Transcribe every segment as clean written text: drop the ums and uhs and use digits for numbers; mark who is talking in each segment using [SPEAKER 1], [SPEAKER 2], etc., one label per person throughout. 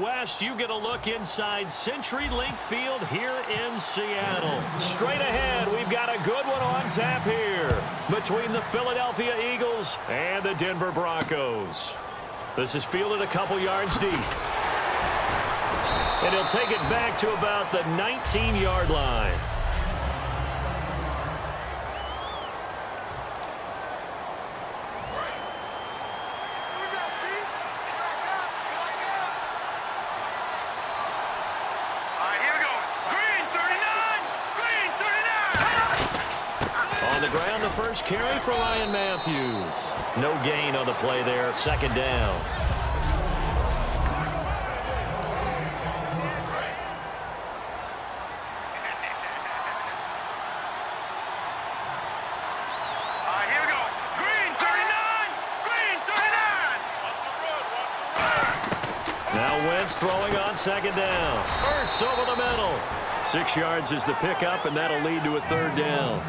[SPEAKER 1] West, you get a look inside CenturyLink Field here in Seattle. Straight ahead, we've got a good one on tap here between the Philadelphia Eagles and the Denver Broncos. This is fielded a couple yards deep. And he'll take it back to about the 19-yard line. Ground the first carry for Ryan Matthews. No gain on the play there. Second down.
[SPEAKER 2] Here we go. Green 39. Green 39.
[SPEAKER 1] Now Wentz throwing on second down. Ertz over the middle. 6 yards is the pickup, and that'll lead to a third down.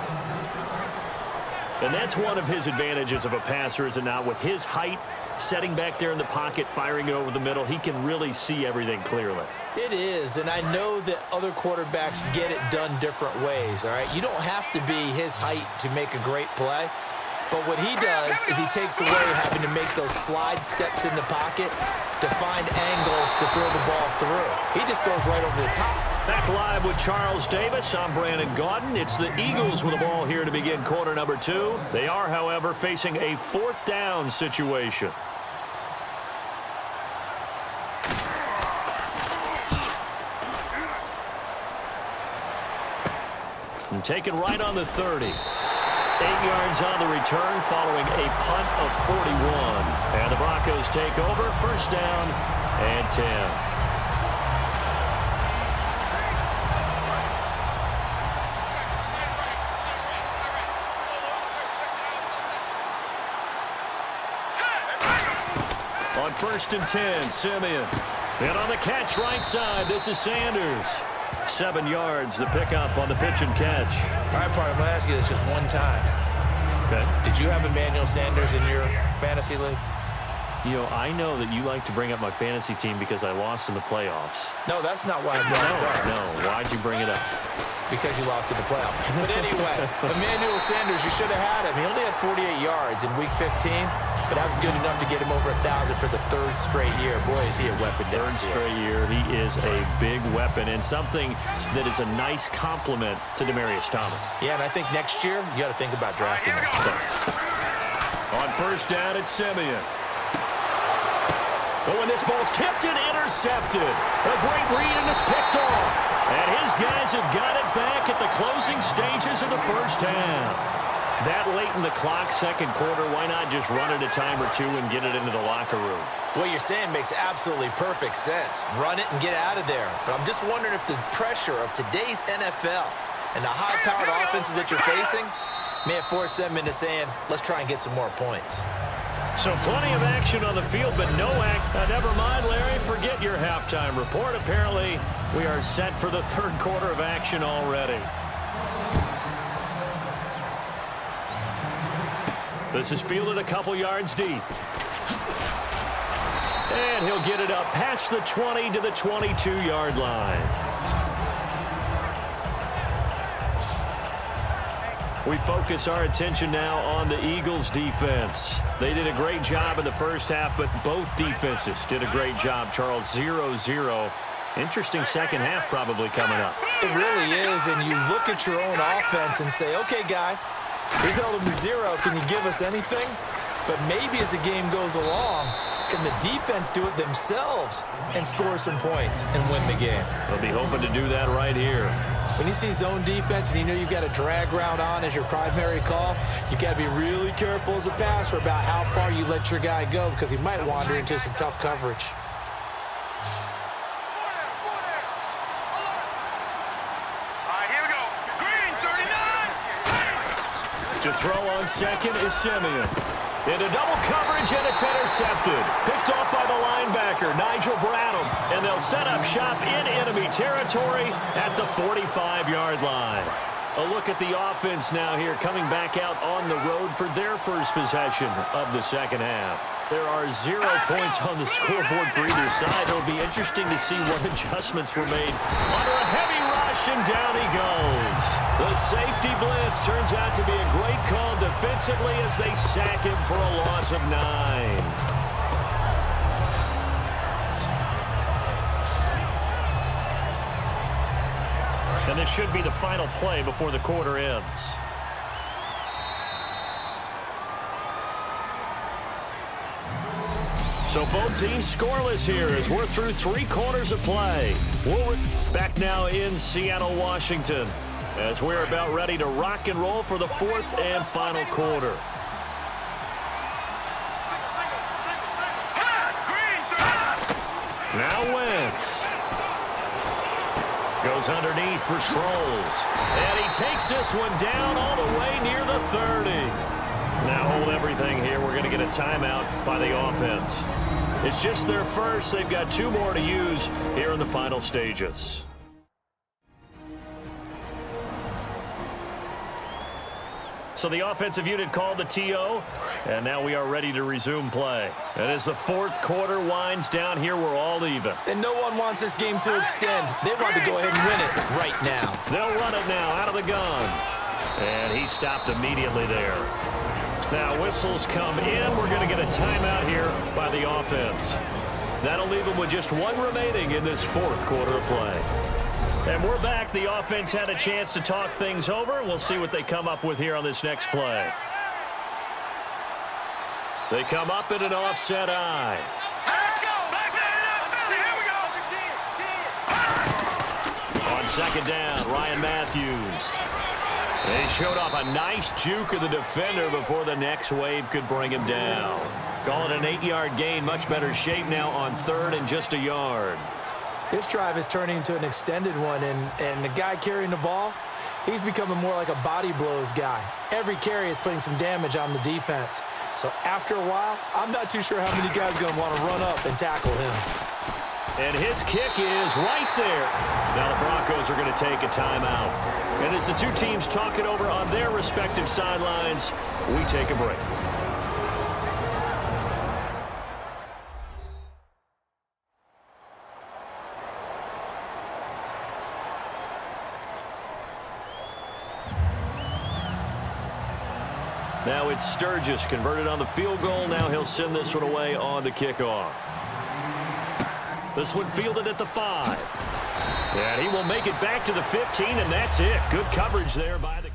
[SPEAKER 1] And that's one of his advantages of a passer, is it not? With his height, setting back there in the pocket, firing over the middle, he can really see everything clearly.
[SPEAKER 3] It is, and I know that other quarterbacks get it done different ways, all right? You don't have to be his height to make a great play. But what he does is he takes away having to make those slide steps in the pocket to find angles to throw the ball through. He just throws right over the top.
[SPEAKER 1] Back live with Charles Davis. I'm Brandon Gaudin. It's the Eagles with the ball here to begin quarter number 2. They are, however, facing a fourth down situation. And taken right on the 30. 8 yards on the return following a punt of 41. And the Broncos take over. First down and 10. On first and 10, Simeon. And on the catch right side, this is Sanders. 7 yards, the pickup on the pitch and catch.
[SPEAKER 3] All right, partner, I'm going to ask you this just one time.
[SPEAKER 1] Okay.
[SPEAKER 3] Did you have Emmanuel Sanders in your fantasy league?
[SPEAKER 1] You know, I know that you like to bring up my fantasy team because I lost in the playoffs.
[SPEAKER 3] No, that's not why I brought it up.
[SPEAKER 1] No, why'd you bring it up?
[SPEAKER 3] Because you lost in the playoffs. But anyway, Emmanuel Sanders, you should have had him. He only had 48 yards in Week 15, but that was good enough to get him over 1,000 for the third straight year. Boy, is he a weapon.
[SPEAKER 1] Third straight year. He is a big weapon and something that is a nice compliment to Demaryius Thomas.
[SPEAKER 3] Yeah, and I think next year you got to think about drafting him.
[SPEAKER 1] Thanks. On first down, it's Simeon. But when this ball's tipped and intercepted, a great read, and it's picked off. And his guys have got it back at the closing stages of the first half. That late in the clock, second quarter, why not just run it a time or two and get it into the locker room?
[SPEAKER 3] What you're saying makes absolutely perfect sense. Run it and get out of there. But I'm just wondering if the pressure of today's NFL and the high-powered offenses that you're facing may have forced them into saying, let's try and get some more points.
[SPEAKER 1] So plenty of action on the field, but no act. Never mind, Larry. Forget your halftime report. Apparently, we are set for the third quarter of action already. This is fielded a couple yards deep. And he'll get it up past the 20 to the 22-yard line. We focus our attention now on the Eagles defense. They did a great job in the first half, but both defenses did a great job. Charles, 0-0. Interesting second half probably coming up.
[SPEAKER 3] It really is, and you look at your own offense and say, okay, guys, we held them to 0. Can you give us anything? But maybe as the game goes along, can the defense do it themselves and score some points and win the game?
[SPEAKER 1] They'll be hoping to do that right here.
[SPEAKER 3] When you see zone defense and you know you've got a drag route on as your primary call, you've got to be really careful as a passer about how far you let your guy go because he might wander into some tough coverage.
[SPEAKER 2] Here we go. Green 39.
[SPEAKER 1] To throw on second is Simeon. Into double coverage, and it's intercepted. Picked off by the linebacker, Nigel Bradham. And they'll set up shop in enemy territory at the 45-yard line. A look at the offense now here, coming back out on the road for their first possession of the second half. There are 0 points on the scoreboard for either side. It'll be interesting to see what adjustments were made. Under a heavy rush, and down he goes. The safety blitz turns out to be a great call defensively as they sack him for a loss of 9. And this should be the final play before the quarter ends. So both teams scoreless here as we're through 3 quarters of play. We're back now in Seattle, Washington, as we're about ready to rock and roll for the 4th and final quarter. Now Wentz. Goes underneath for Sproles. And he takes this one down all the way near the 30. Now hold everything here. We're going to get a timeout by the offense. It's just their first. They've got 2 more to use here in the final stages. So the offensive unit called the TO, and now we are ready to resume play. And as the 4th quarter winds down here, we're all even.
[SPEAKER 3] And no one wants this game to extend. They want to go ahead and win it right now.
[SPEAKER 1] They'll run it now out of the gun. And he stopped immediately there. Now whistles come in. We're going to get a timeout here by the offense. That'll leave them with just 1 remaining in this 4th quarter of play. And we're back. The offense had a chance to talk things over. We'll see what they come up with here on this next play. They come up in an offset eye.
[SPEAKER 2] Let's go. Here we go.
[SPEAKER 1] On second down, Ryan Matthews. They showed off a nice juke of the defender before the next wave could bring him down. Call it an 8-yard gain. Much better shape now on 3rd and just a yard.
[SPEAKER 3] This drive is turning into an extended one, and the guy carrying the ball, he's becoming more like a body blows guy. Every carry is putting some damage on the defense. So after a while, I'm not too sure how many guys are going to want to run up and tackle him.
[SPEAKER 1] And his kick is right there. Now the Broncos are going to take a timeout. And as the 2 teams talk it over on their respective sidelines, we take a break. Now it's Sturgis converted on the field goal. Now he'll send this one away on the kickoff. This one fielded at the 5. And he will make it back to the 15, and that's it. Good coverage there by the